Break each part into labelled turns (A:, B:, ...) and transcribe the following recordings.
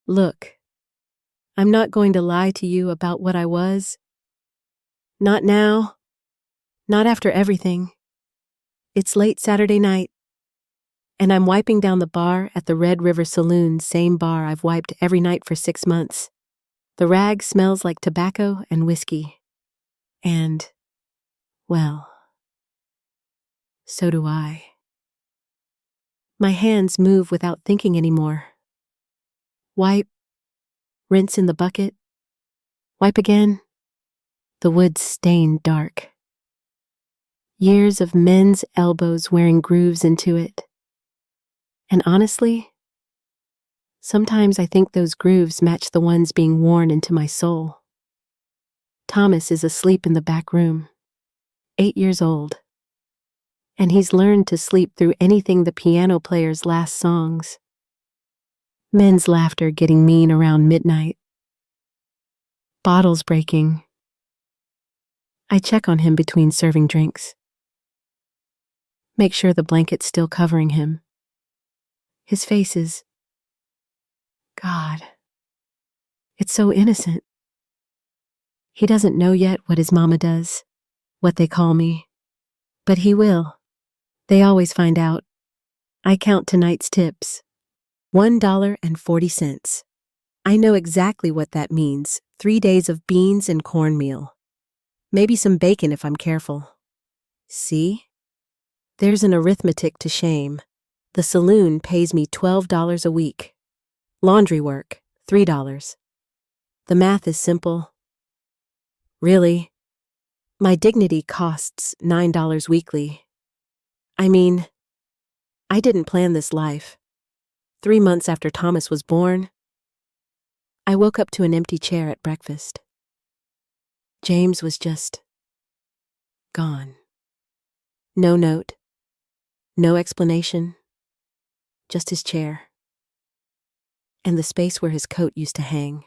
A: Look, I'm not going to lie to you about what I was. Not now. Not after everything. It's late Saturday night, and I'm wiping down the bar at the Red River Saloon, same bar I've wiped every night for 6 months. The rag smells like tobacco and whiskey. And, well, so do I. My hands move without thinking anymore. Wipe, rinse in the bucket, wipe again. The wood's stained dark. Years of men's elbows wearing grooves into it. And honestly, sometimes I think those grooves match the ones being worn into my soul. Thomas is asleep in the back room, 8 years old, and he's learned to sleep through anything the piano player's last songs. Men's laughter getting mean around midnight. Bottles breaking. I check on him between serving drinks. Make sure the blanket's still covering him. His face is... God. It's so innocent. He doesn't know yet what his mama does, what they call me. But he will. They always find out. I count tonight's tips. $1.40. I know exactly what that means. 3 days of beans and cornmeal. Maybe some bacon if I'm careful. See? There's an arithmetic to shame. The saloon pays me $12 a week. Laundry work, $3. The math is simple. Really? My dignity costs $9 weekly. I mean, I didn't plan this life. 3 months after Thomas was born, I woke up to an empty chair at breakfast. James was just gone. No note, no explanation, just his chair, and the space where his coat used to hang,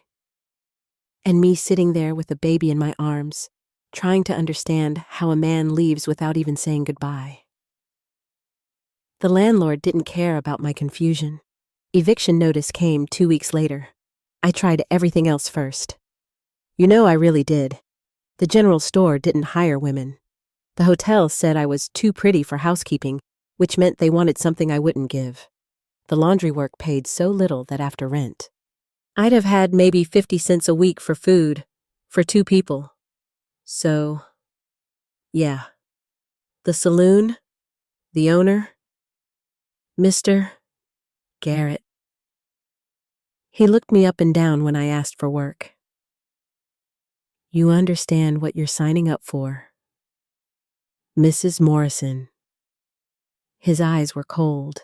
A: and me sitting there with a baby in my arms, trying to understand how a man leaves without even saying goodbye. The landlord didn't care about my confusion. Eviction notice came 2 weeks later. I tried everything else first. You know, I really did. The general store didn't hire women. The hotel said I was too pretty for housekeeping, which meant they wanted something I wouldn't give. The laundry work paid so little that after rent, I'd have had maybe 50 cents a week for food, for 2 people. So, yeah. The saloon, the owner, Mr. Garrett. He looked me up and down when I asked for work. You understand what you're signing up for. Mrs. Morrison. His eyes were cold.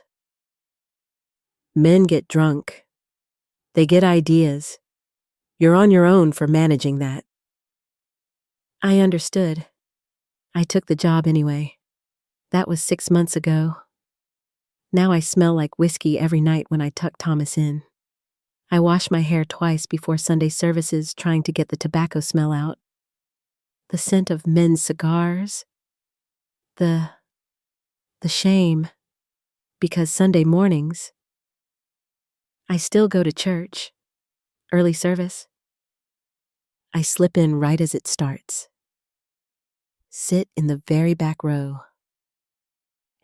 A: Men get drunk. They get ideas. You're on your own for managing that. I understood. I took the job anyway. That was 6 months ago. Now I smell like whiskey every night when I tuck Thomas in. I wash my hair twice before Sunday services, trying to get the tobacco smell out. The scent of men's cigars. The shame. Because Sunday mornings, I still go to church. Early service. I slip in right as it starts. Sit in the very back row.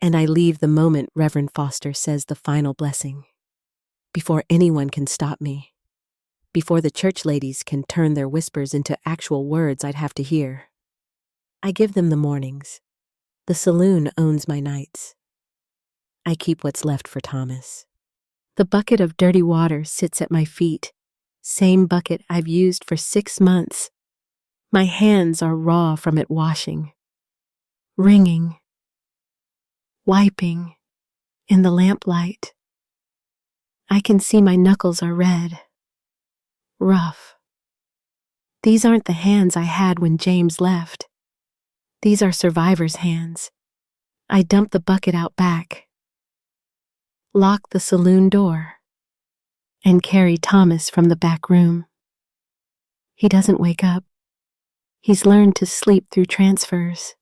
A: And I leave the moment Reverend Foster says the final blessing. Before anyone can stop me. Before the church ladies can turn their whispers into actual words I'd have to hear. I give them the mornings. The saloon owns my nights. I keep what's left for Thomas. The bucket of dirty water sits at my feet. Same bucket I've used for 6 months. My hands are raw from it washing. Wringing. Wiping. In the lamplight. I can see my knuckles are red. Rough. These aren't the hands I had when James left. These are survivor's hands. I dump the bucket out back. Lock the saloon door. And carry Thomas from the back room. He doesn't wake up. He's learned to sleep through transfers.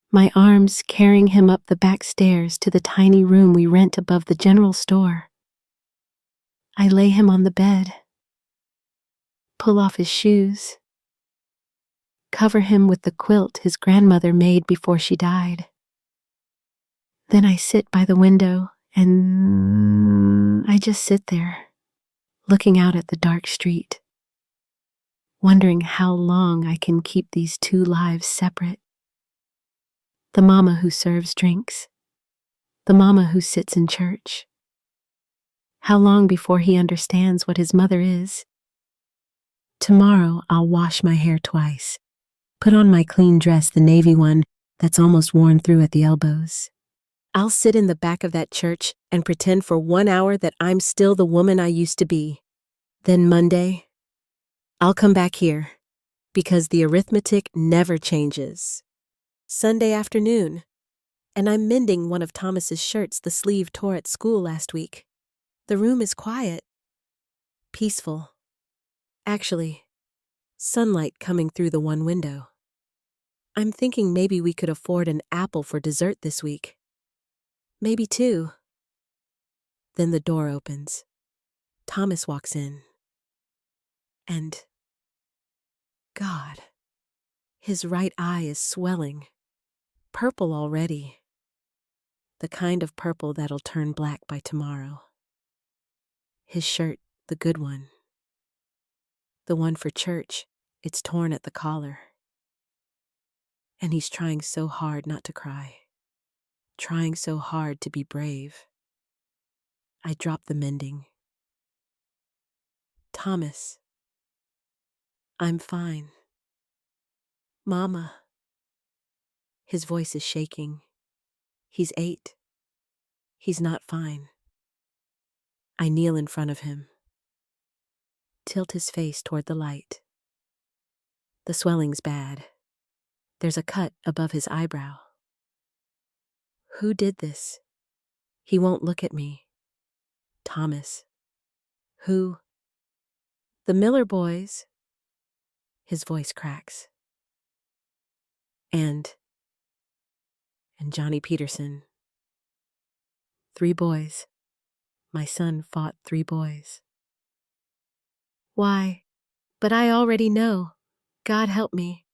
A: My arms carrying him up the back stairs to the tiny room we rent above the general store. I lay him on the bed, pull off his shoes, cover him with the quilt his grandmother made before she died. Then I sit by the window and I just sit there, looking out at the dark street, wondering how long I can keep these two lives separate. The mama who serves drinks, the mama who sits in church. How long before he understands what his mother is? Tomorrow I'll wash my hair twice, put on my clean dress, the navy one that's almost worn through at the elbows. I'll sit in the back of that church and pretend for 1 hour that I'm still the woman I used to be. Then Monday, I'll come back here, because the arithmetic never changes. Sunday afternoon, and I'm mending one of Thomas's shirts the sleeve tore at school last week. The room is quiet, peaceful. Actually, sunlight coming through the one window. I'm thinking maybe we could afford an apple for dessert this week. Maybe 2. Then the door opens. Thomas walks in. And, God, his right eye is swelling. Purple already. The kind of purple that'll turn black by tomorrow. His shirt, the good one. The one for church, it's torn at the collar. And he's trying so hard not to cry. Trying so hard to be brave. I drop the mending. Thomas. I'm fine. Mama. His voice is shaking. He's 8. He's not fine. I kneel in front of him. Tilt his face toward the light. The swelling's bad. There's a cut above his eyebrow. Who did this? He won't look at me. Thomas. Who? The Miller boys. His voice cracks. And Johnny Peterson. 3 boys. My son fought 3 boys. Why? But I already know. God help me.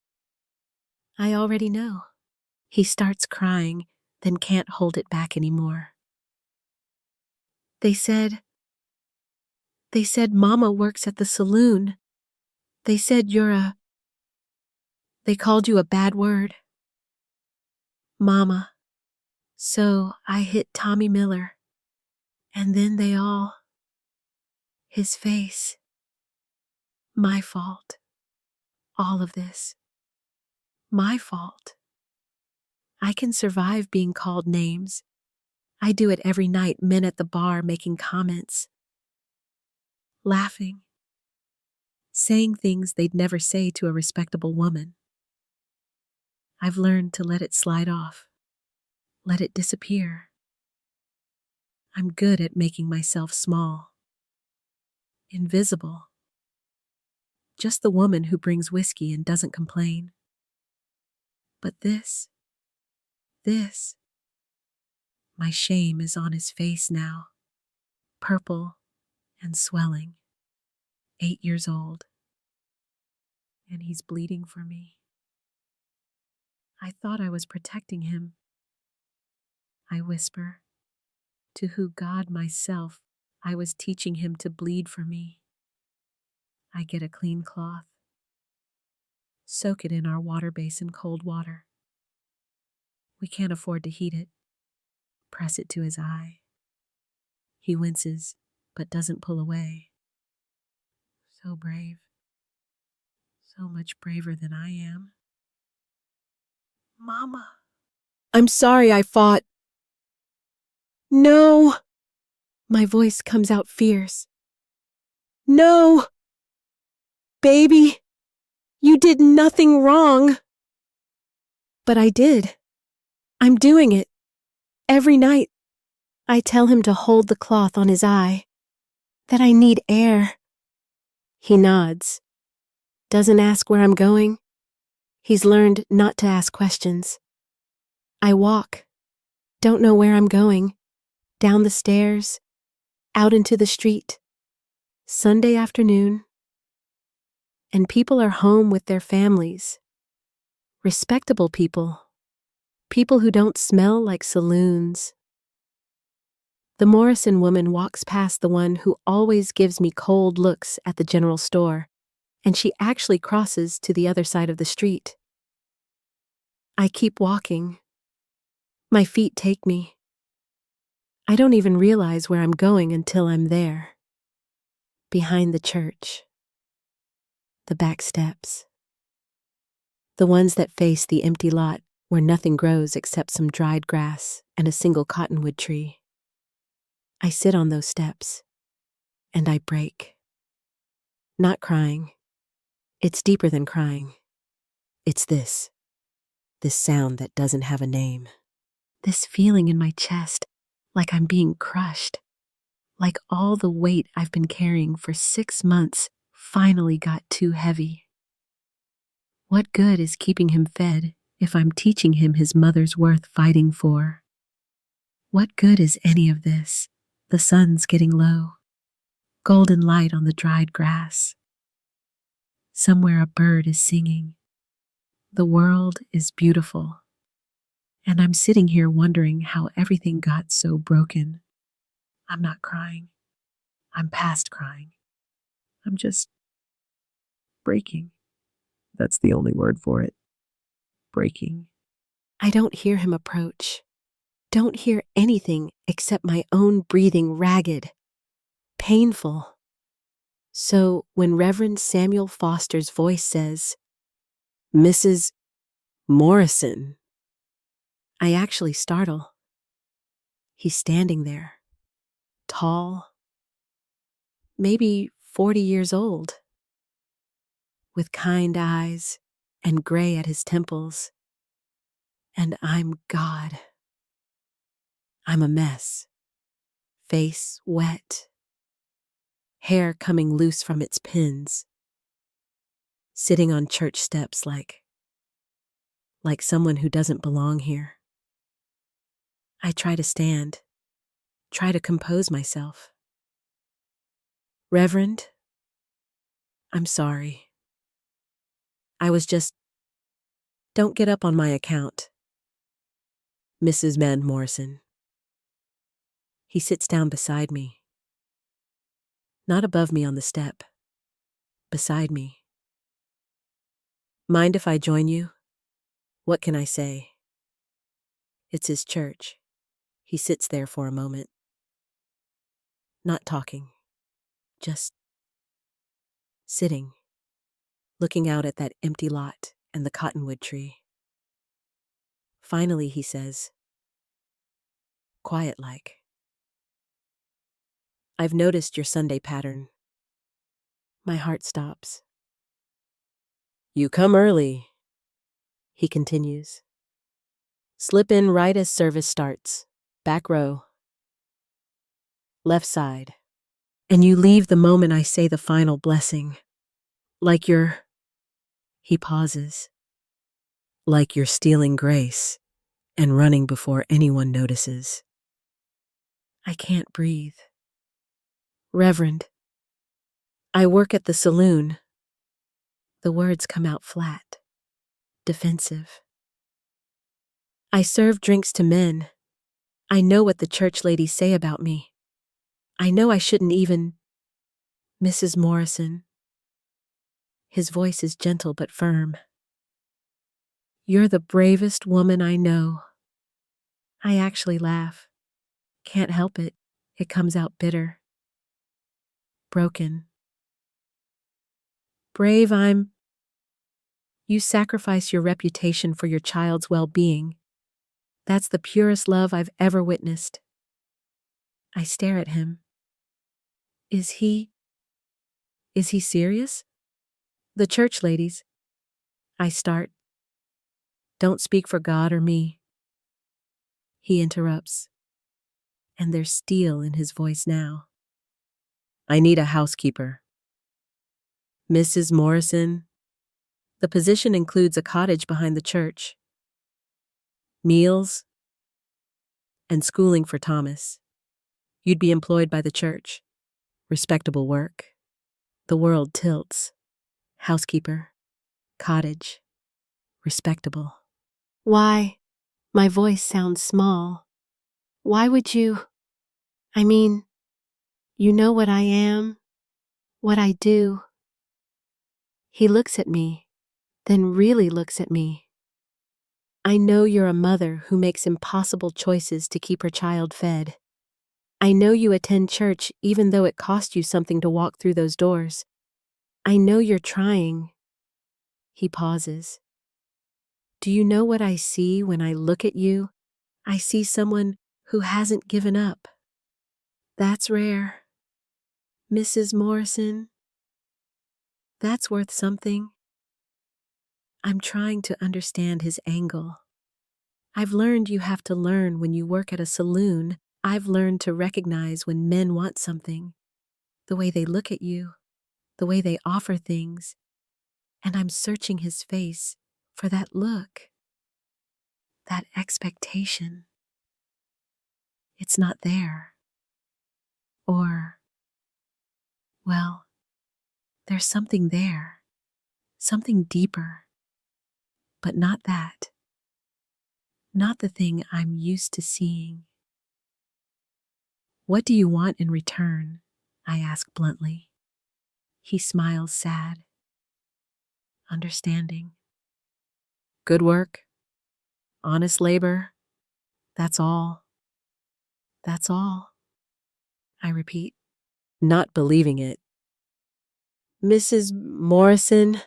A: I already know. He starts crying, then can't hold it back anymore. They said Mama works at the saloon. They said they called you a bad word. Mama. So I hit Tommy Miller. And then they all. His face. My fault. All of this. My fault. I can survive being called names. I do it every night, men at the bar making comments. Laughing. Saying things they'd never say to a respectable woman. I've learned to let it slide off. Let it disappear. I'm good at making myself small. Invisible. Just the woman who brings whiskey and doesn't complain. But this, my shame is on his face now, purple and swelling, 8 years old, and he's bleeding for me. I thought I was protecting him. I whisper, to who God myself, I was teaching him to bleed for me. I get a clean cloth, soak it in our water basin cold water. We can't afford to heat it. Press it to his eye. He winces, but doesn't pull away. So brave. So much braver than I am. Mama. I'm sorry I fought. No. My voice comes out fierce. No. Baby, you did nothing wrong. But I did. I'm doing it. Every night. I tell him to hold the cloth on his eye. That I need air. He nods. Doesn't ask where I'm going. He's learned not to ask questions. I walk. Don't know where I'm going. Down the stairs. Out into the street. Sunday afternoon, and people are home with their families. Respectable people. People who don't smell like saloons. The Morrison woman walks past the one who always gives me cold looks at the general store, and she actually crosses to the other side of the street. I keep walking. My feet take me. I don't even realize where I'm going until I'm there. Behind the church. The back steps. The ones that face the empty lot where nothing grows except some dried grass and a single cottonwood tree. I sit on those steps, and I break. Not crying. It's deeper than crying. It's this sound that doesn't have a name. This feeling in my chest, like I'm being crushed. Like all the weight I've been carrying for 6 months finally got too heavy. What good is keeping him fed if I'm teaching him his mother's worth fighting for? What good is any of this? The sun's getting low. Golden light on the dried grass. Somewhere a bird is singing. The world is beautiful. And I'm sitting here wondering how everything got so broken. I'm not crying. I'm past crying. I'm just breaking. That's the only word for it. Breaking. I don't hear him approach. Don't hear anything except my own breathing ragged, painful. So when Reverend Samuel Foster's voice says, "Mrs. Morrison," I actually startle. He's standing there, tall, maybe 40 years old, with kind eyes and gray at his temples. And I'm God. I'm a mess. Face wet. Hair coming loose from its pins. Sitting on church steps like someone who doesn't belong here. I try to stand. Try to compose myself. "Reverend, I'm sorry. I was just... Don't get up on my account. Mrs. Van Morrison." He sits down beside me. Not above me on the step. Beside me. "Mind if I join you? What can I say?" It's his church. He sits there for a moment. Not talking. Just sitting. Looking out at that empty lot and the cottonwood tree. Finally, he says, quiet-like, "I've noticed your Sunday pattern." My heart stops. "You come early," he continues. "Slip in right as service starts. Back row. Left side. And you leave the moment I say the final blessing. Like you're..." He pauses. "Like you're stealing grace and running before anyone notices." I can't breathe. "Reverend, I work at the saloon." The words come out flat, defensive. "I serve drinks to men. I know what the church ladies say about me. I know I shouldn't even..." "Mrs. Morrison." His voice is gentle but firm. "You're the bravest woman I know." I actually laugh. Can't help it. It comes out bitter. Broken. "Brave I'm..." "You sacrifice your reputation for your child's well-being. That's the purest love I've ever witnessed." I stare at him. Is he serious? "The church ladies..." I start. "Don't speak for God or me." He interrupts. And there's steel in his voice now. "I need a housekeeper. Mrs. Morrison, the position includes a cottage behind the church, meals, and schooling for Thomas. You'd be employed by the church. Respectable work." The world tilts. Housekeeper, cottage, respectable. Why? My voice sounds small. Why would you? I mean, you know what I am, what I do. He looks at me, then really looks at me. I know you're a mother who makes impossible choices to keep her child fed. I know you attend church even though it cost you something to walk through those doors. I know you're trying. He pauses. Do you know what I see when I look at you? I see someone who hasn't given up. That's rare. Mrs. Morrison, that's worth something. I'm trying to understand his angle. I've learned you have to learn when you work at a saloon. I've learned to recognize when men want something, the way they look at you, the way they offer things, and I'm searching his face for that look, that expectation. It's not there. Or, well, there's something there, something deeper, but not that. Not the thing I'm used to seeing. What do you want in return? I ask bluntly. He smiles sad, understanding. Good work, honest labor, that's all. That's all, I repeat, not believing it. Mrs. Morrison,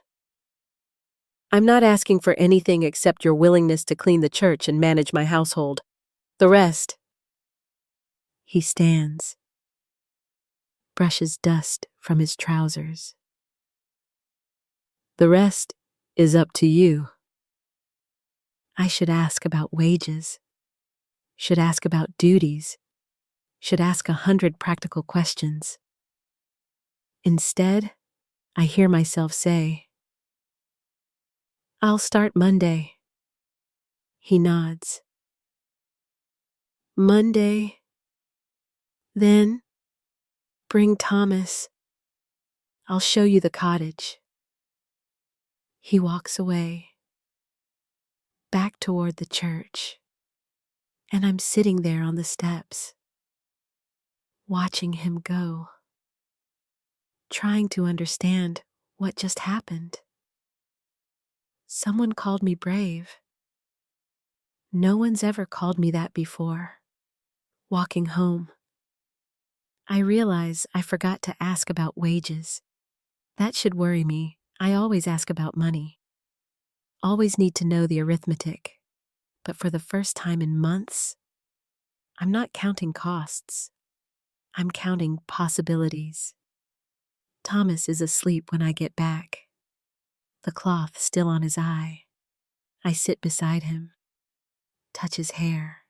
A: I'm not asking for anything except your willingness to clean the church and manage my household. The rest. He stands, brushes dust from his trousers. The rest is up to you. I should ask about wages, should ask about duties, should ask 100 practical questions. Instead, I hear myself say, I'll start Monday. He nods. Monday. Then, bring Thomas. I'll show you the cottage. He walks away, back toward the church, and I'm sitting there on the steps, watching him go, trying to understand what just happened. Someone called me brave. No one's ever called me that before. Walking home, I realize I forgot to ask about wages. That should worry me. I always ask about money. Always need to know the arithmetic. But for the first time in months, I'm not counting costs. I'm counting possibilities. Thomas is asleep when I get back, the cloth still on his eye. I sit beside him, touch his hair.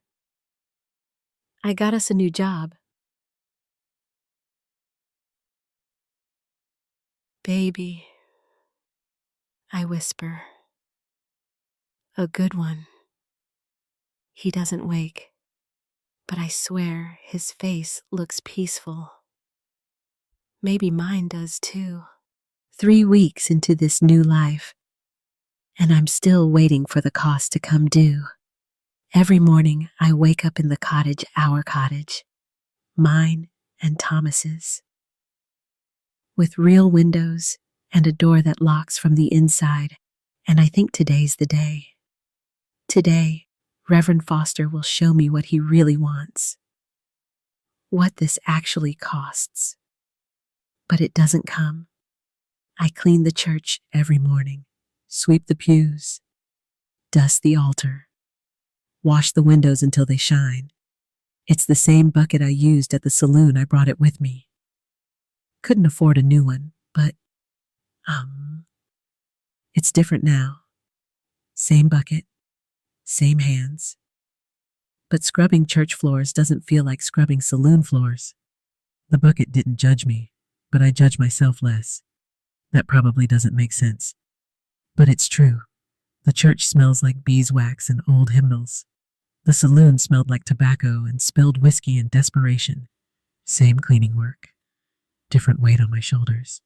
A: I got us a new job. Baby, I whisper. A good one. He doesn't wake, but I swear his face looks peaceful. Maybe mine does too. 3 weeks into this new life, and I'm still waiting for the cost to come due. Every morning I wake up in the cottage, our cottage, mine and Thomas's, with real windows and a door that locks from the inside, and I think today's the day. Today, Reverend Foster will show me what he really wants, what this actually costs. But it doesn't come. I clean the church every morning, sweep the pews, dust the altar, wash the windows until they shine. It's the same bucket I used at the saloon. I brought it with me. Couldn't afford a new one, but, it's different now. Same bucket, same hands. But scrubbing church floors doesn't feel like scrubbing saloon floors. The bucket didn't judge me, but I judge myself less. That probably doesn't make sense. But it's true. The church smells like beeswax and old hymnals. The saloon smelled like tobacco and spilled whiskey and desperation. Same cleaning work. Different weight on my shoulders.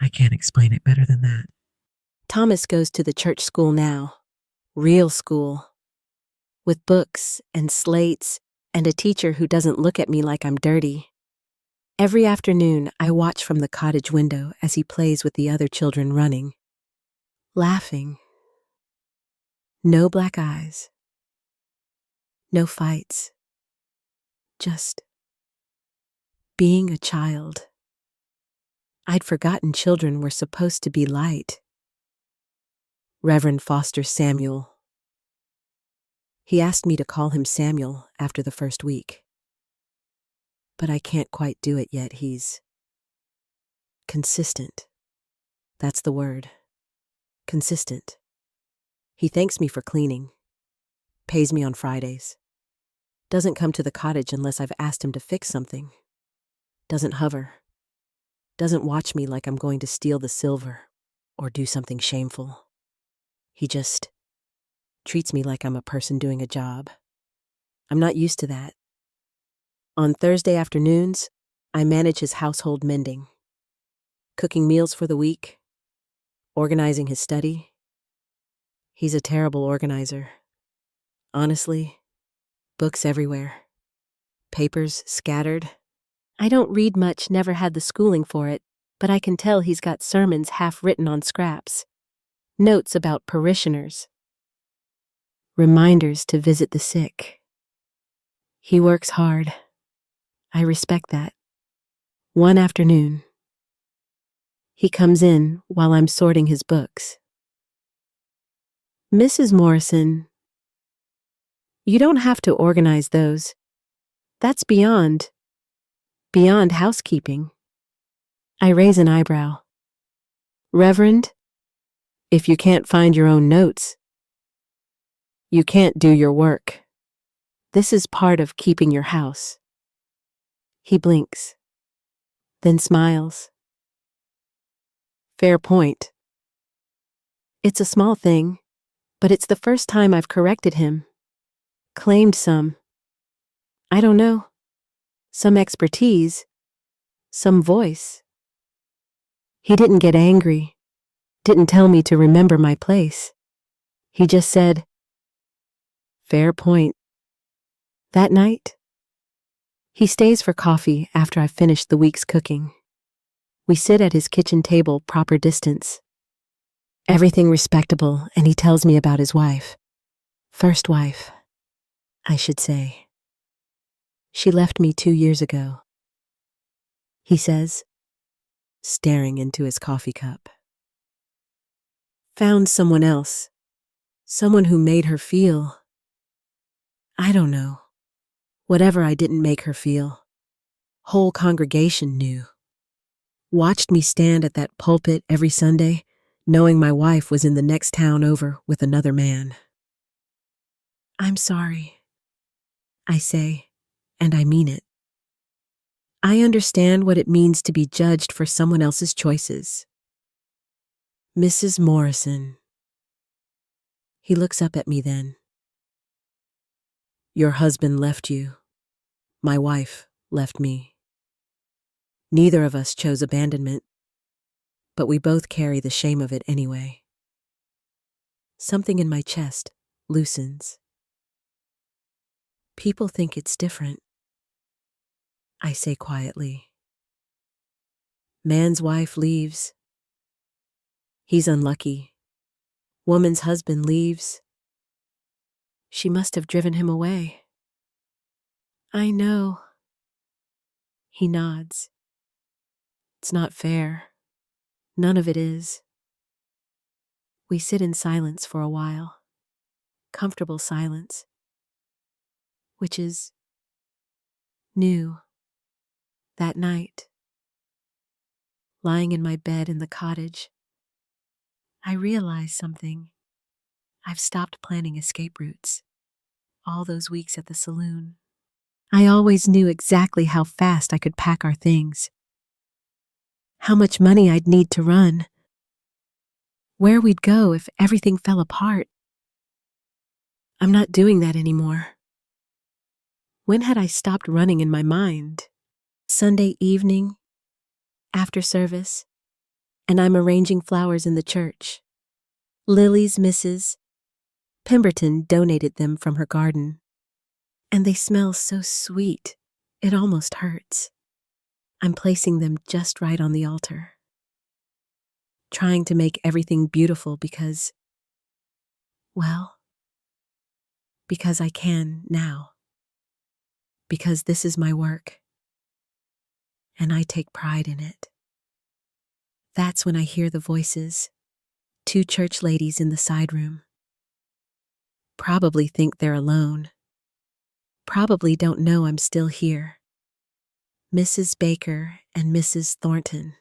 B: I can't explain it better than that.
A: Thomas goes to the church school now. Real school. With books and slates and a teacher who doesn't look at me like I'm dirty. Every afternoon, I watch from the cottage window as he plays with the other children running, laughing. No black eyes. No fights. Just being a child. I'd forgotten children were supposed to be light. Reverend Samuel. He asked me to call him Samuel after the first week. But I can't quite do it yet. He's consistent. That's the word. Consistent. He thanks me for cleaning. Pays me on Fridays. Doesn't come to the cottage unless I've asked him to fix something. Doesn't hover. Doesn't watch me like I'm going to steal the silver or do something shameful. He just treats me like I'm a person doing a job. I'm not used to that. On Thursday afternoons, I manage his household mending, cooking meals for the week, organizing his study. He's a terrible organizer. Honestly, books everywhere, papers scattered. I don't read much, never had the schooling for it, but I can tell he's got sermons half written on scraps, notes about parishioners, reminders to visit the sick. He works hard. I respect that. One afternoon, he comes in while I'm sorting his books. Mrs. Morrison, you don't have to organize those. That's beyond housekeeping. I raise an eyebrow. Reverend, if you can't find your own notes, you can't do your work. This is part of keeping your house. He blinks, then smiles. Fair point. It's a small thing, but it's the first time I've corrected him. Claimed some, I don't know, some expertise, some voice. He didn't get angry, didn't tell me to remember my place. He just said, fair point. That night, he stays for coffee after I've finished the week's cooking. We sit at his kitchen table, proper distance. Everything respectable, and he tells me about his wife. First wife, I should say. She left me 2 years ago. He says, staring into his coffee cup. Found someone else. Someone who made her feel, I don't know, whatever I didn't make her feel. Whole congregation knew. Watched me stand at that pulpit every Sunday, knowing my wife was in the next town over with another man. I'm sorry, I say, and I mean it. I understand what it means to be judged for someone else's choices. Mrs. Morrison. He looks up at me then. Your husband left you. My wife left me. Neither of us chose abandonment, but we both carry the shame of it anyway. Something in my chest loosens. People think it's different, I say quietly. Man's wife leaves. He's unlucky. Woman's husband leaves. She must have driven him away. I know. He nods. It's not fair. None of it is. We sit in silence for a while. Comfortable silence. Which is new. That night, lying in my bed in the cottage, I realize something. I've stopped planning escape routes. All those weeks at the saloon. I always knew exactly how fast I could pack our things. How much money I'd need to run. Where we'd go if everything fell apart. I'm not doing that anymore. When had I stopped running in my mind? Sunday evening, after service, and I'm arranging flowers in the church. Lilies Mrs. Pemberton donated them from her garden, and they smell so sweet, it almost hurts. I'm placing them just right on the altar, trying to make everything beautiful because I can now. Because this is my work, and I take pride in it. That's when I hear the voices, 2 church ladies in the side room. Probably think they're alone. Probably don't know I'm still here. Mrs. Baker and Mrs. Thornton.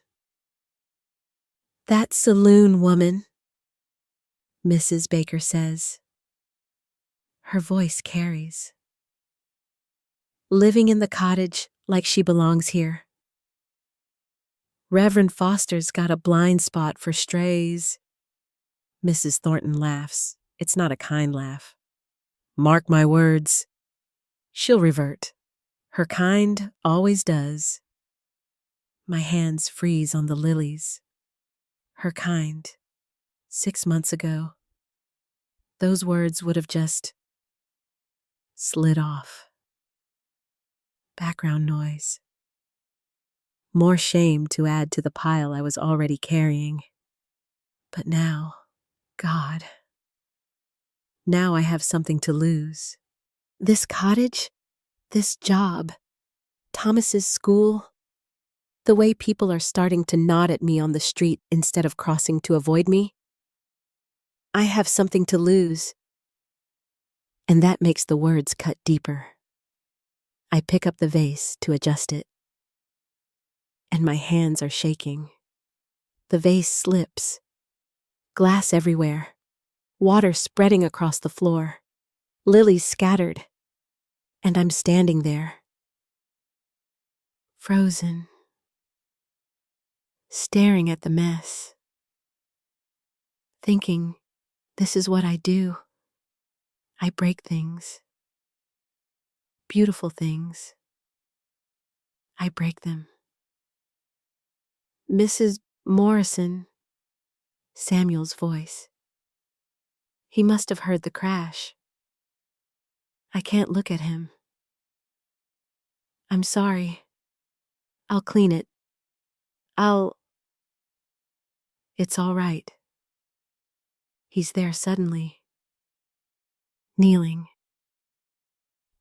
A: "That saloon woman," Mrs. Baker says. Her voice carries. "Living in the cottage like she belongs here. Reverend Foster's got a blind spot for strays." Mrs. Thornton laughs. It's not a kind laugh. "Mark my words, she'll revert. Her kind always does." My hands freeze on the lilies. Her kind. 6 months ago. Those words would have just slid off. Background noise. More shame to add to the pile I was already carrying. But now, God. Now I have something to lose. This cottage, this job, Thomas's school, the way people are starting to nod at me on the street instead of crossing to avoid me. I have something to lose. And that makes the words cut deeper. I pick up the vase to adjust it. And my hands are shaking. The vase slips. Glass everywhere. Water spreading across the floor. Lilies scattered. And I'm standing there. Frozen. Staring at the mess. Thinking, this is what I do. I break things. Beautiful things. I break them. "Mrs. Morrison," Samuel's voice. He must have heard the crash. I can't look at him. "I'm sorry. I'll clean it. It's all right." He's there suddenly. Kneeling.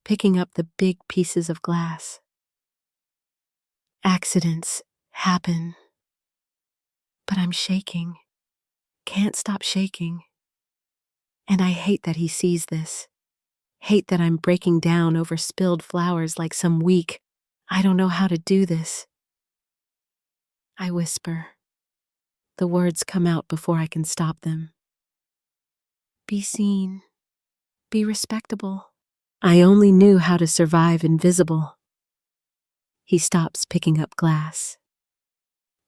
A: Picking up the big pieces of glass. Accidents happen. But I'm shaking. Can't stop shaking. And I hate that he sees this. Hate that I'm breaking down over spilled flowers like some weak, I don't know how to do this. I whisper. The words come out before I can stop them. Be seen. Be respectable. I only knew how to survive invisible. He stops picking up glass.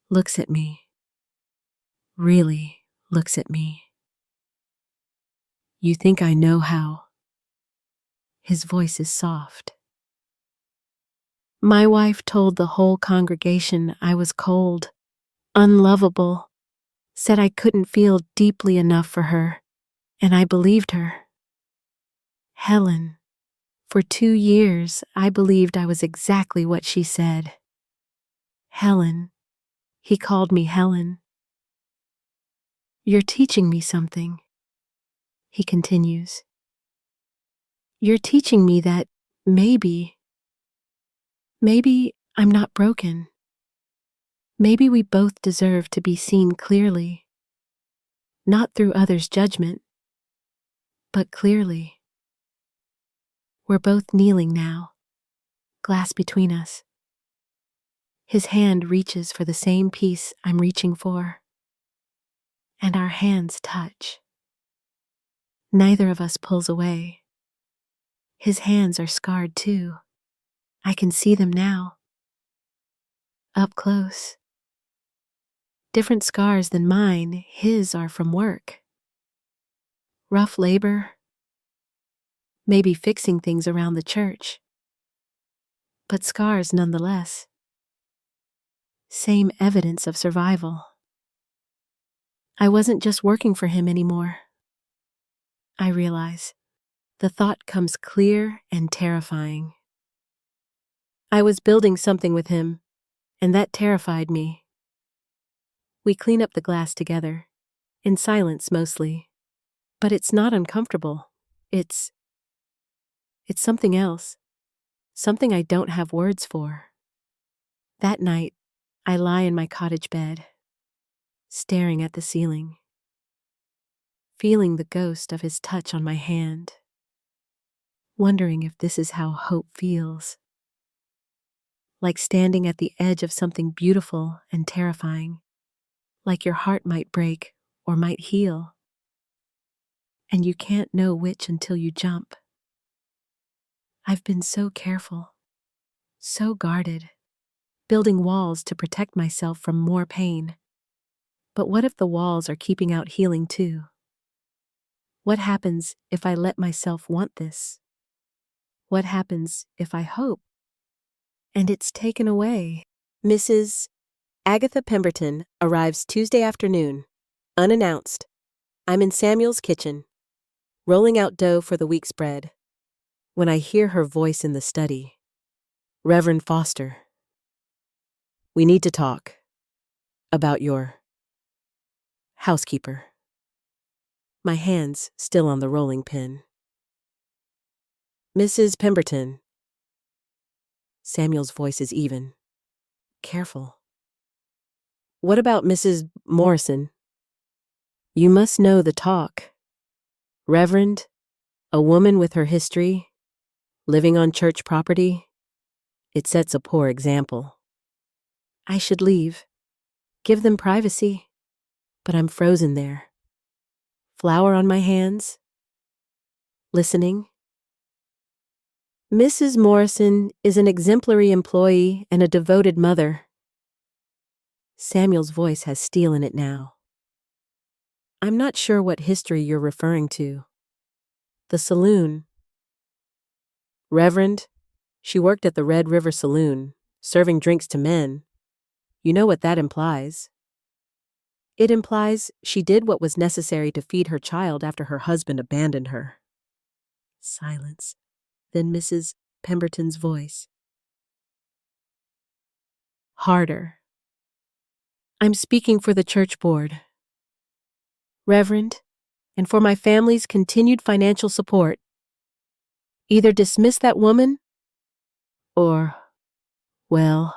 A: Looks at me. Really looks at me. "You think I know how?" His voice is soft. "My wife told the whole congregation I was cold, unlovable, said I couldn't feel deeply enough for her, and I believed her. Helen, for 2 years I believed I was exactly what she said. Helen, he called me Helen. You're teaching me something," he continues. "You're teaching me that maybe I'm not broken. Maybe we both deserve to be seen clearly, not through others' judgment, but clearly." We're both kneeling now, glass between us. His hand reaches for the same piece I'm reaching for, and our hands touch. Neither of us pulls away. His hands are scarred too. I can see them now. Up close. Different scars than mine, his are from work. Rough labor. Maybe fixing things around the church. But scars nonetheless. Same evidence of survival. I wasn't just working for him anymore. I realize the thought comes clear and terrifying. I was building something with him, and that terrified me. We clean up the glass together, in silence mostly. But it's not uncomfortable. It's something else. Something I don't have words for. That night, I lie in my cottage bed, staring at the ceiling, feeling the ghost of his touch on my hand, wondering if this is how hope feels. Like standing at the edge of something beautiful and terrifying, like your heart might break or might heal, and you can't know which until you jump. I've been so careful, so guarded, building walls to protect myself from more pain. But what if the walls are keeping out healing too? What happens if I let myself want this? What happens if I hope and it's taken away? Mrs. Agatha Pemberton arrives Tuesday afternoon, unannounced. I'm in Samuel's kitchen, rolling out dough for the week's bread, when I hear her voice in the study. Reverend Foster. We need to talk about your housekeeper. My hands still on the rolling pin. Mrs. Pemberton. Samuel's voice is even. Careful. What about Mrs. Morrison? You must know the talk. Reverend, a woman with her history, living on church property, it sets a poor example. I should leave, give them privacy, but I'm frozen there. Flour on my hands, listening. Mrs. Morrison is an exemplary employee and a devoted mother. Samuel's voice has steel in it now. I'm not sure what history you're referring to. The saloon. Reverend, she worked at the Red River Saloon, serving drinks to men. You know what that implies. It implies she did what was necessary to feed her child after her husband abandoned her. Silence. Then Mrs. Pemberton's voice. Harder. I'm speaking for the church board. Reverend, and for my family's continued financial support. Either dismiss that woman, or, well,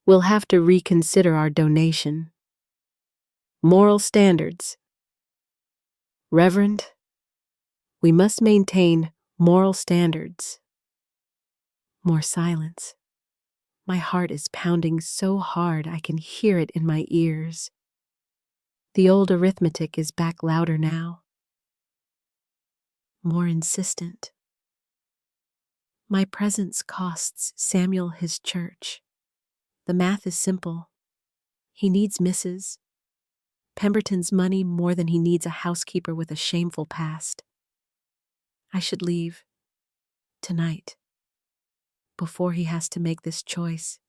A: we'll have to reconsider our donation. Moral standards. Reverend, we must maintain moral standards. More silence. My heart is pounding so hard I can hear it in my ears. The old arithmetic is back louder now. More insistent. My presence costs Samuel his church. The math is simple. He needs Mrs. Pemberton's money more than he needs a housekeeper with a shameful past. I should leave. Tonight. Before he has to make this choice.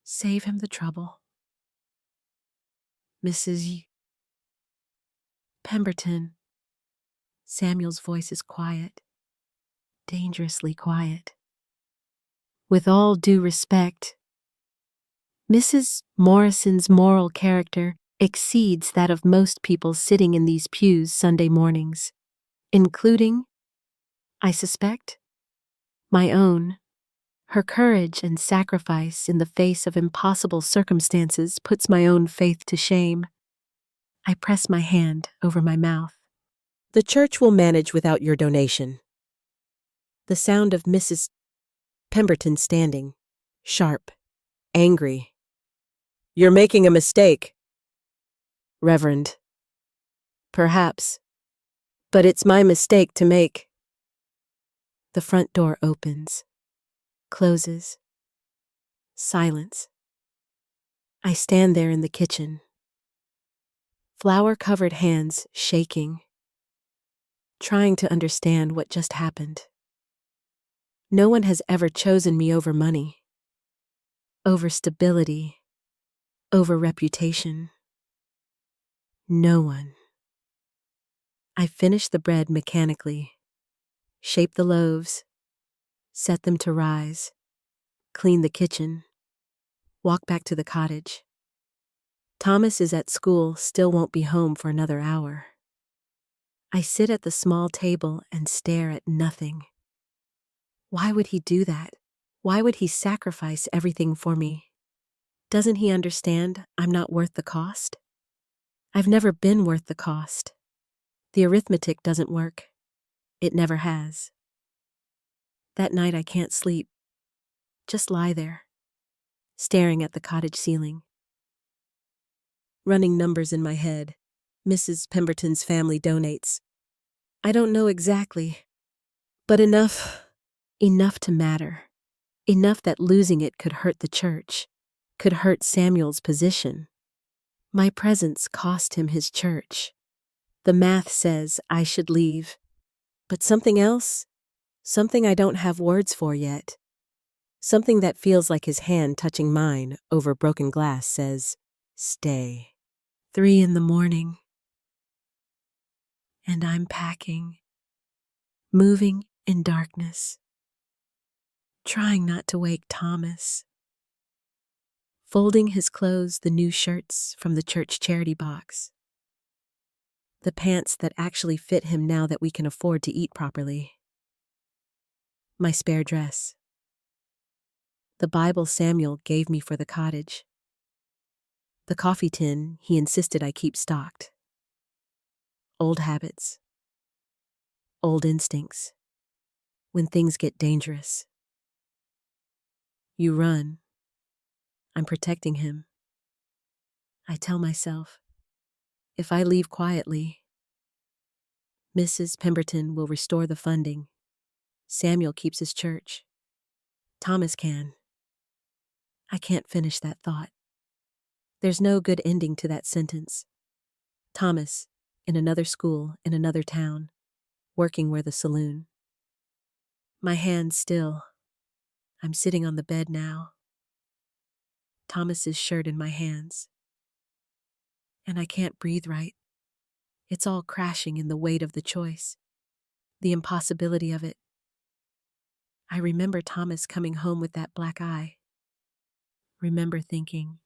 A: Save him the trouble. Mrs. Pemberton. Samuel's voice is quiet. Dangerously quiet. With all due respect, Mrs. Morrison's moral character exceeds that of most people sitting in these pews Sunday mornings, including, I suspect, my own. Her courage and sacrifice in the face of impossible circumstances puts my own faith to shame. I press my hand over my mouth. The church will manage without your donation. The sound of Mrs. Pemberton standing, sharp, angry. You're making a mistake. Reverend. Perhaps. But it's my mistake to make. The front door opens. Closes. Silence. I stand there in the kitchen. Flour-covered hands shaking. Trying to understand what just happened. No one has ever chosen me over money. Over stability. Over reputation. No one. I finish the bread mechanically, shape the loaves, set them to rise, clean the kitchen, walk back to the cottage. Thomas is at school, still won't be home for another hour. I sit at the small table and stare at nothing. Why would he do that? Why would he sacrifice everything for me? Doesn't he understand I'm not worth the cost? I've never been worth the cost. The arithmetic doesn't work. It never has. That night I can't sleep. Just lie there, staring at the cottage ceiling. Running numbers in my head. Mrs. Pemberton's family donates. I don't know exactly, but enough to matter. Enough that losing it could hurt the church, could hurt Samuel's position. My presence cost him his church. The math says I should leave. But something else? Something I don't have words for yet. Something that feels like his hand touching mine over broken glass says, stay. 3 a.m, and I'm packing, moving in darkness, trying not to wake Thomas. Folding his clothes, the new shirts from the church charity box. The pants that actually fit him now that we can afford to eat properly. My spare dress. The Bible Samuel gave me for the cottage. The coffee tin he insisted I keep stocked. Old habits. Old instincts. When things get dangerous. You run. I'm protecting him. I tell myself, if I leave quietly, Mrs. Pemberton will restore the funding. Samuel keeps his church. Thomas can. I can't finish that thought. There's no good ending to that sentence. Thomas, in another school, in another town, working where the saloon. My hands still. I'm sitting on the bed now. Thomas's shirt in my hands. And I can't breathe right. It's all crashing in the weight of the choice. The impossibility of it. I remember Thomas coming home with that black eye. Remember thinking,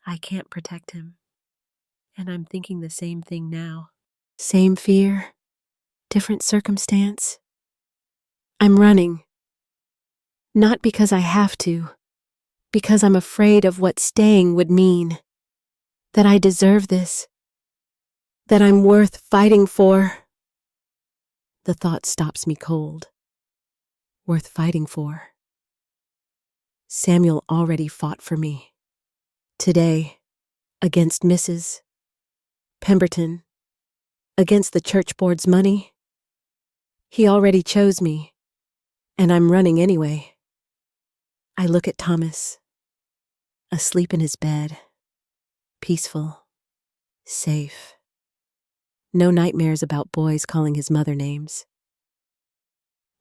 A: I can't protect him. And I'm thinking the same thing now. Same fear, different circumstance. I'm running. Not because I have to, because I'm afraid of what staying would mean. That I deserve this. That I'm worth fighting for. The thought stops me cold. Worth fighting for. Samuel already fought for me. Today, against Mrs. Pemberton, against the church board's money. He already chose me, and I'm running anyway. I look at Thomas, asleep in his bed, peaceful, safe. No nightmares about boys calling his mother names.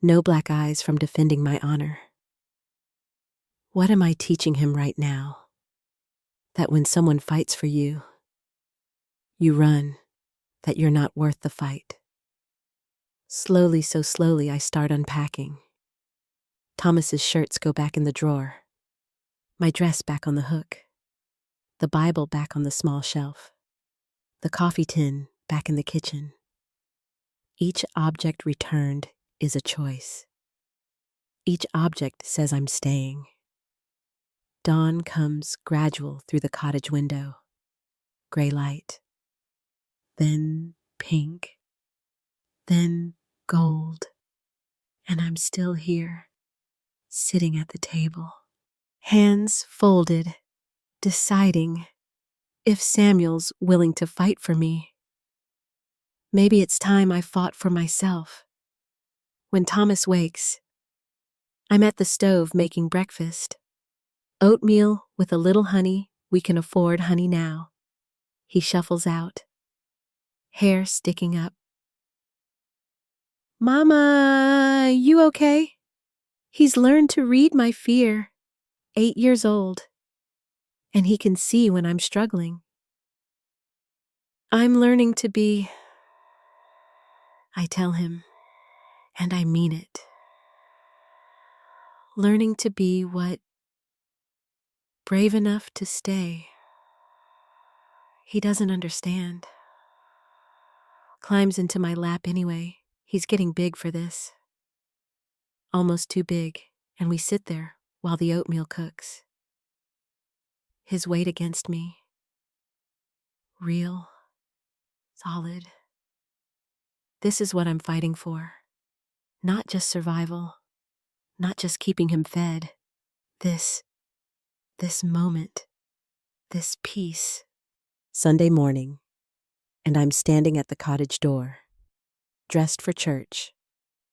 A: No black eyes from defending my honor. What am I teaching him right now? That when someone fights for you, you run, that you're not worth the fight. Slowly, so slowly, I start unpacking. Thomas's shirts go back in the drawer. My dress back on the hook. The Bible back on the small shelf. The coffee tin back in the kitchen. Each object returned is a choice. Each object says I'm staying. Dawn comes gradual through the cottage window. Gray light. Then pink. Then gold. And I'm still here, sitting at the table. Hands folded, deciding if Samuel's willing to fight for me. Maybe it's time I fought for myself. When Thomas wakes, I'm at the stove making breakfast. Oatmeal with a little honey. We can afford honey now. He shuffles out, hair sticking up. Mama, you okay? He's learned to read my fear. 8 years old. And he can see when I'm struggling. I'm learning to be, I tell him, and I mean it. Learning to be what? Brave enough to stay. He doesn't understand. Climbs into my lap anyway. He's getting big for this. Almost too big, and we sit there while the oatmeal cooks. His weight against me. Real. Solid. This is what I'm fighting for. Not just survival. Not just keeping him fed. This moment. This peace. Sunday morning, and I'm standing at the cottage door, dressed for church.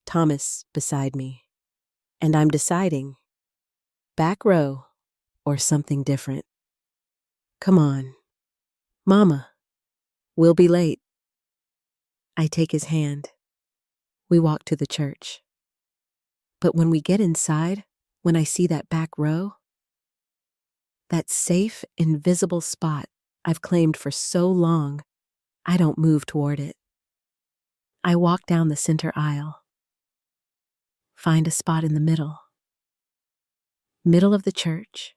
A: Thomas beside me. And I'm deciding, back row or something different. Come on. Mama, we'll be late. I take his hand. We walk to the church. But when we get inside, when I see that back row, that safe, invisible spot I've claimed for so long, I don't move toward it. I walk down the center aisle, find a spot in the middle. Middle of the church,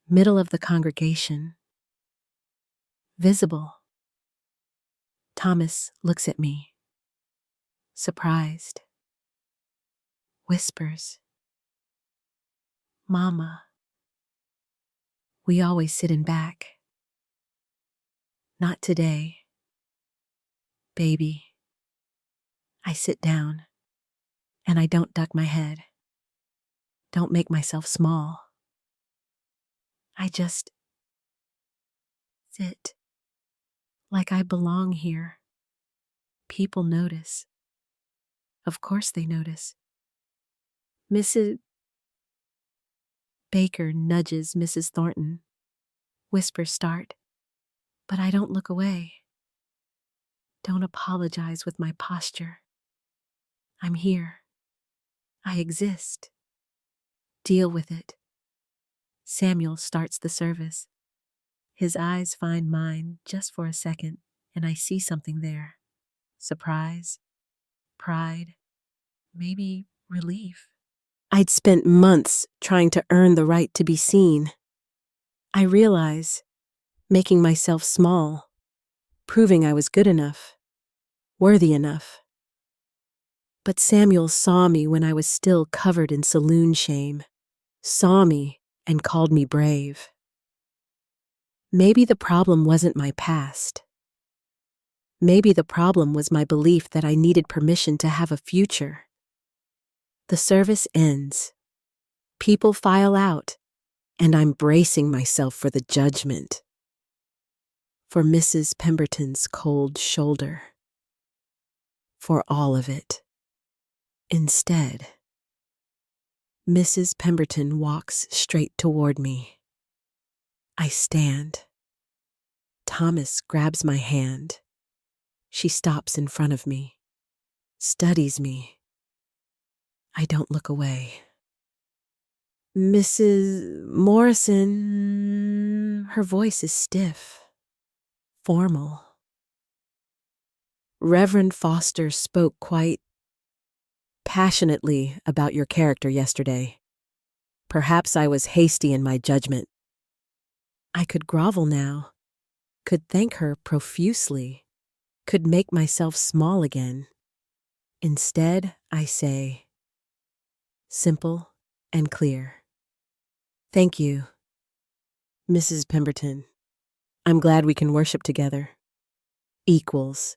A: middle of the congregation, visible. Thomas looks at me, surprised, whispers, Mama. We always sit in back. Not today. Baby. I sit down, and I don't duck my head. Don't make myself small. I just sit, like I belong here. People notice. Of course they notice. Mrs. Baker nudges Mrs. Thornton. Whispers start, but I don't look away. Don't apologize with my posture. I'm here. I exist. Deal with it. Samuel starts the service. His eyes find mine just for a second, and I see something there. Surprise, pride, maybe relief. I'd spent months trying to earn the right to be seen. I realize, making myself small, proving I was good enough, worthy enough. But Samuel saw me when I was still covered in saloon shame, saw me and called me brave. Maybe the problem wasn't my past. Maybe the problem was my belief that I needed permission to have a future. The service ends. People file out, and I'm bracing myself for the judgment. For Mrs. Pemberton's cold shoulder. For all of it. Instead, Mrs. Pemberton walks straight toward me. I stand. Thomas grabs my hand. She stops in front of me, studies me. I don't look away. Mrs. Morrison, her voice is stiff, formal. Reverend Foster spoke quite passionately about your character yesterday. Perhaps I was hasty in my judgment. I could grovel now, could thank her profusely, could make myself small again. Instead, I say, simple and clear. Thank you, Mrs. Pemberton. I'm glad we can worship together. Equals.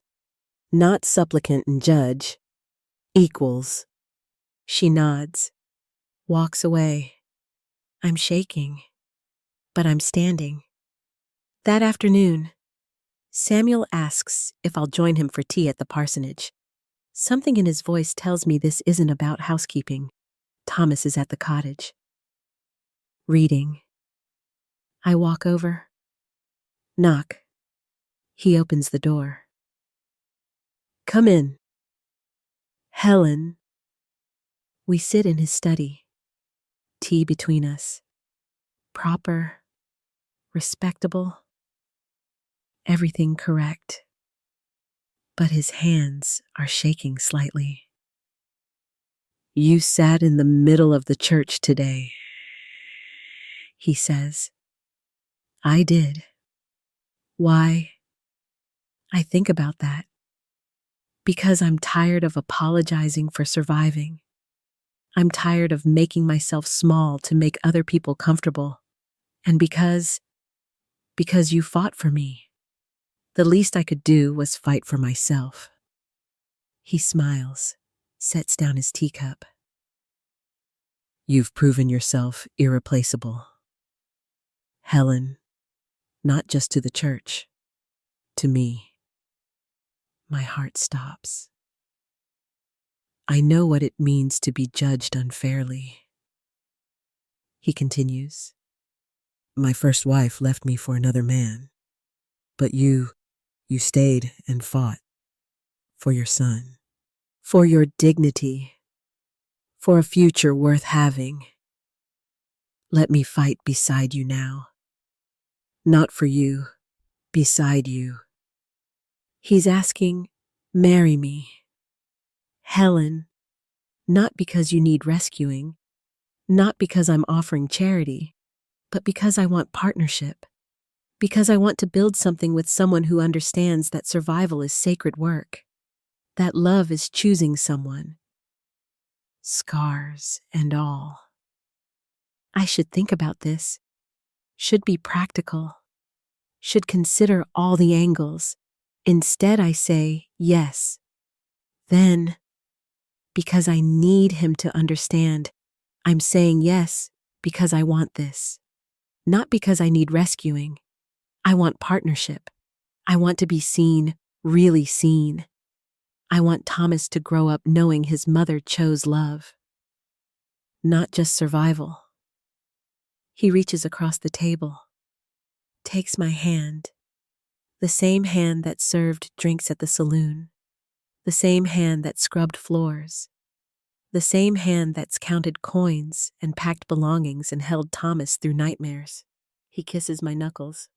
A: Not supplicant and judge. Equals. She nods, walks away. I'm shaking, but I'm standing. That afternoon, Samuel asks if I'll join him for tea at the parsonage. Something in his voice tells me this isn't about housekeeping. Thomas is at the cottage. Reading. I walk over. Knock. He opens the door. Come in. Helen. We sit in his study. Tea between us. Proper. Respectable. everything correct. But his hands are shaking slightly. You sat in the middle of the church today, he says. I did. Why? I think about that. Because I'm tired of apologizing for surviving. I'm tired of making myself small to make other people comfortable. And because you fought for me. The least I could do was fight for myself. He smiles, sets down his teacup. You've proven yourself irreplaceable. Helen, not just to the church, to me. My heart stops. I know what it means to be judged unfairly. He continues. My first wife left me for another man, but you stayed and fought for your son, for your dignity, for a future worth having. Let me fight beside you now. Not for you, beside you. He's asking, marry me. Helen, not because you need rescuing, not because I'm offering charity, but because I want partnership. Because I want to build something with someone who understands that survival is sacred work, that love is choosing someone. Scars and all. I should think about this, should be practical, should consider all the angles. Instead, I say yes. Then, because I need him to understand, I'm saying yes because I want this. Not because I need rescuing. I want partnership. I want to be seen, really seen. I want Thomas to grow up knowing his mother chose love, not just survival. He reaches across the table, takes my hand, the same hand that served drinks at the saloon, the same hand that scrubbed floors, the same hand that's counted coins and packed belongings and held Thomas through nightmares. He kisses my knuckles.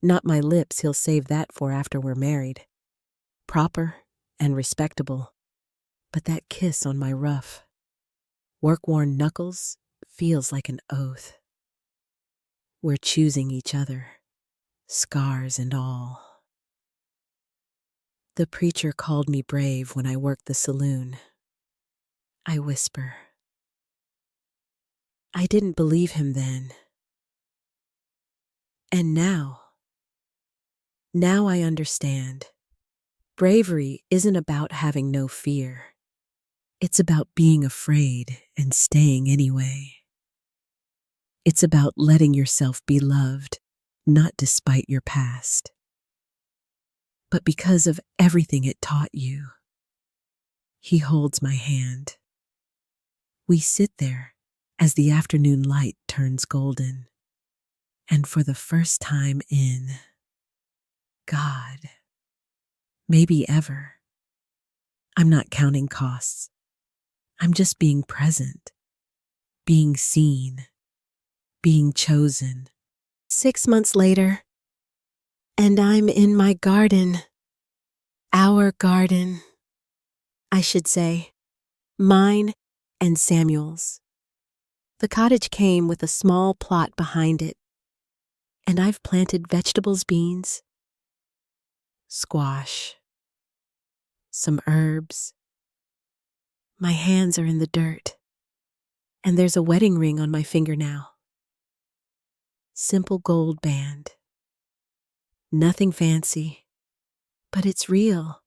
A: Not my lips, he'll save that for after we're married. Proper and respectable. But that kiss on my rough, work-worn knuckles feels like an oath. We're choosing each other, scars and all. The preacher called me brave when I worked the saloon. I whisper. I didn't believe him then. And now I understand. Bravery isn't about having no fear. It's about being afraid and staying anyway. It's about letting yourself be loved, not despite your past, but because of everything it taught you. He holds my hand. We sit there as the afternoon light turns golden, and for the first time in, God, maybe ever, I'm not counting costs. I'm just being present, being seen, being chosen. 6 months later, and I'm in my garden. Our garden, I should say. Mine and Samuel's. The cottage came with a small plot behind it, and I've planted vegetables, beans, squash, some herbs. My hands are in the dirt, and there's a wedding ring on my finger now. Simple gold band. Nothing fancy, but it's real.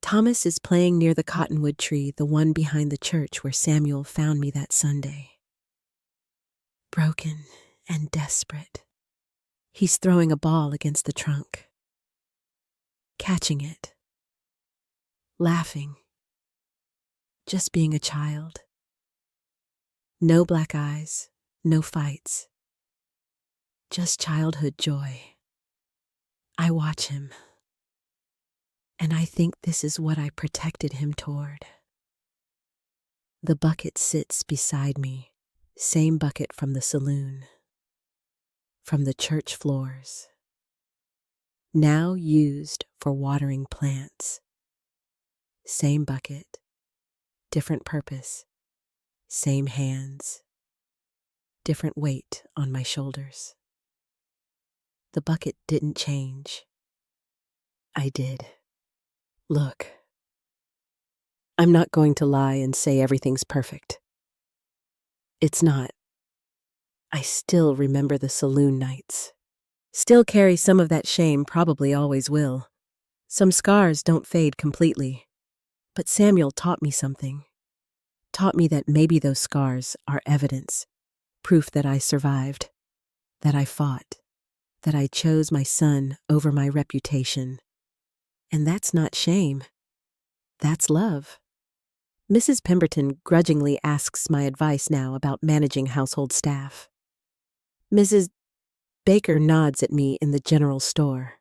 A: Thomas is playing near the cottonwood tree, the one behind the church where Samuel found me that Sunday. Broken and desperate. He's throwing a ball against the trunk. Catching it. Laughing. Just being a child. No black eyes, no fights. Just childhood joy. I watch him. And I think this is what I protected him toward. The bucket sits beside me, same bucket from the saloon, from the church floors. now used for watering plants. Same bucket, different purpose, same hands, different weight on my shoulders. The bucket didn't change. I did. Look, I'm not going to lie and say everything's perfect. It's not. I still remember the saloon nights. Still carry some of that shame, probably always will. Some scars don't fade completely. But Samuel taught me something. Taught me that maybe those scars are evidence, proof that I survived, that I fought, that I chose my son over my reputation. And that's not shame. That's love. Mrs. Pemberton grudgingly asks my advice now about managing household staff. Mrs. Baker nods at me in the general store.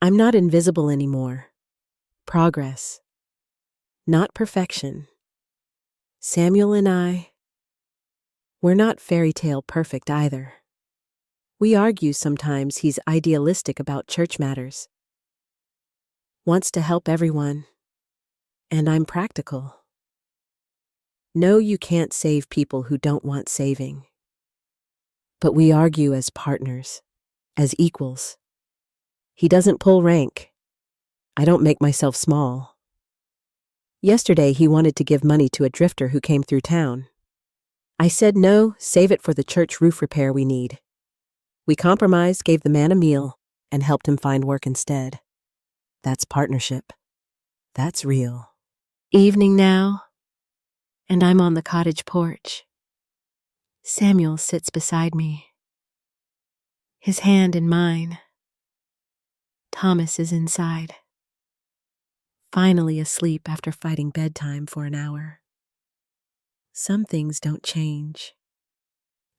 A: I'm not invisible anymore. Progress. Not perfection. Samuel and we're not fairy tale perfect either. We argue sometimes he's idealistic about church matters. Wants to help everyone. And I'm practical. No, you can't save people who don't want saving. But we argue as partners, as equals. He doesn't pull rank. I don't make myself small. Yesterday he wanted to give money to a drifter who came through town. I said no, save it for the church roof repair we need. We compromised, gave the man a meal, and helped him find work instead. That's partnership. That's real. Evening now, and I'm on the cottage porch. Samuel sits beside me, his hand in mine. Thomas is inside, finally asleep after fighting bedtime for an hour. Some things don't change.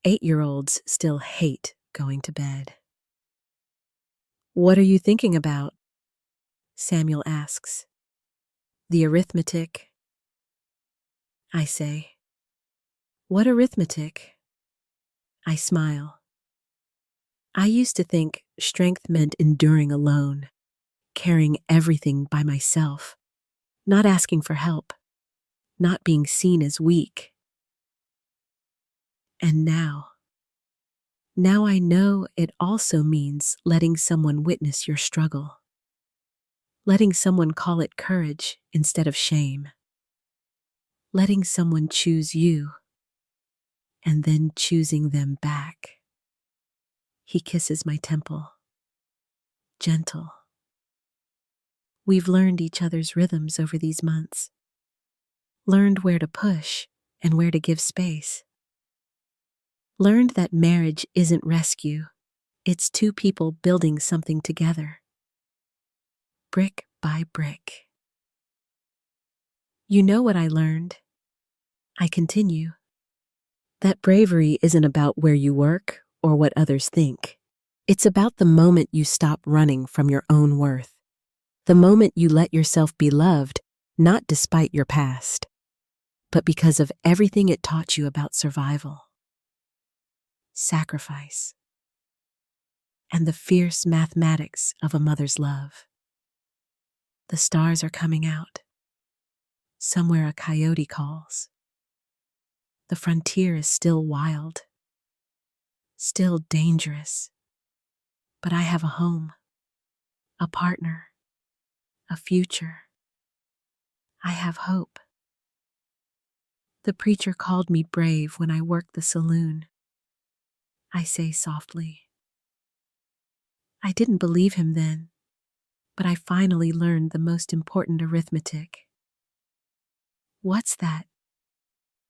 A: 8-year-olds still hate going to bed. What are you thinking about? Samuel asks. The arithmetic. I say. What arithmetic? I smile. I used to think strength meant enduring alone, carrying everything by myself, not asking for help, not being seen as weak. And now I know it also means letting someone witness your struggle, letting someone call it courage instead of shame, letting someone choose you, and then choosing them back. He kisses my temple. Gentle. We've learned each other's rhythms over these months. Learned where to push and where to give space. Learned that marriage isn't rescue. It's two people building something together. Brick by brick. You know what I learned? I continue. That bravery isn't about where you work or what others think. It's about the moment you stop running from your own worth. The moment you let yourself be loved, not despite your past, but because of everything it taught you about survival, sacrifice, and the fierce mathematics of a mother's love. The stars are coming out. Somewhere a coyote calls. The frontier is still wild, still dangerous, but I have a home, a partner, a future. I have hope. The preacher called me brave when I worked the saloon. I say softly. I didn't believe him then, but I finally learned the most important arithmetic. What's that?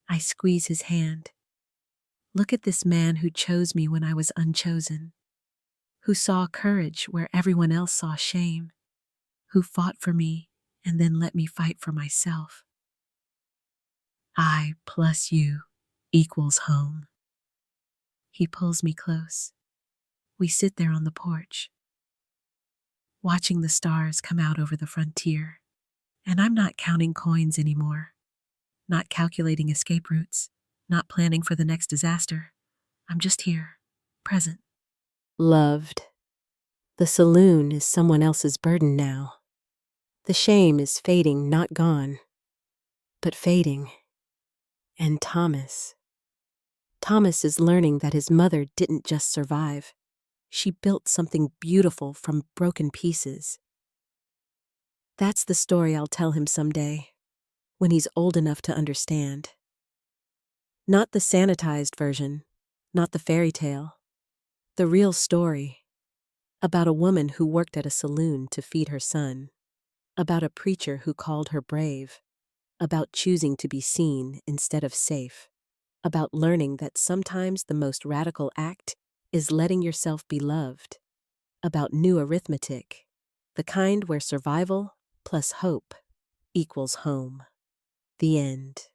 A: I squeeze his hand. Look at this man who chose me when I was unchosen, who saw courage where everyone else saw shame, who fought for me and then let me fight for myself. I plus you equals home. He pulls me close. We sit there on the porch, watching the stars come out over the frontier, and I'm not counting coins anymore, not calculating escape routes, not planning for the next disaster. I'm just here, present. Loved. The saloon is someone else's burden now. The shame is fading, not gone, but fading. And Thomas is learning that his mother didn't just survive. She built something beautiful from broken pieces. That's the story I'll tell him someday, when he's old enough to understand. Not the sanitized version, not the fairy tale. The real story. About a woman who worked at a saloon to feed her son. About a preacher who called her brave. About choosing to be seen instead of safe. About learning that sometimes the most radical act is letting yourself be loved. About new arithmetic, the kind where survival plus hope equals home. The end.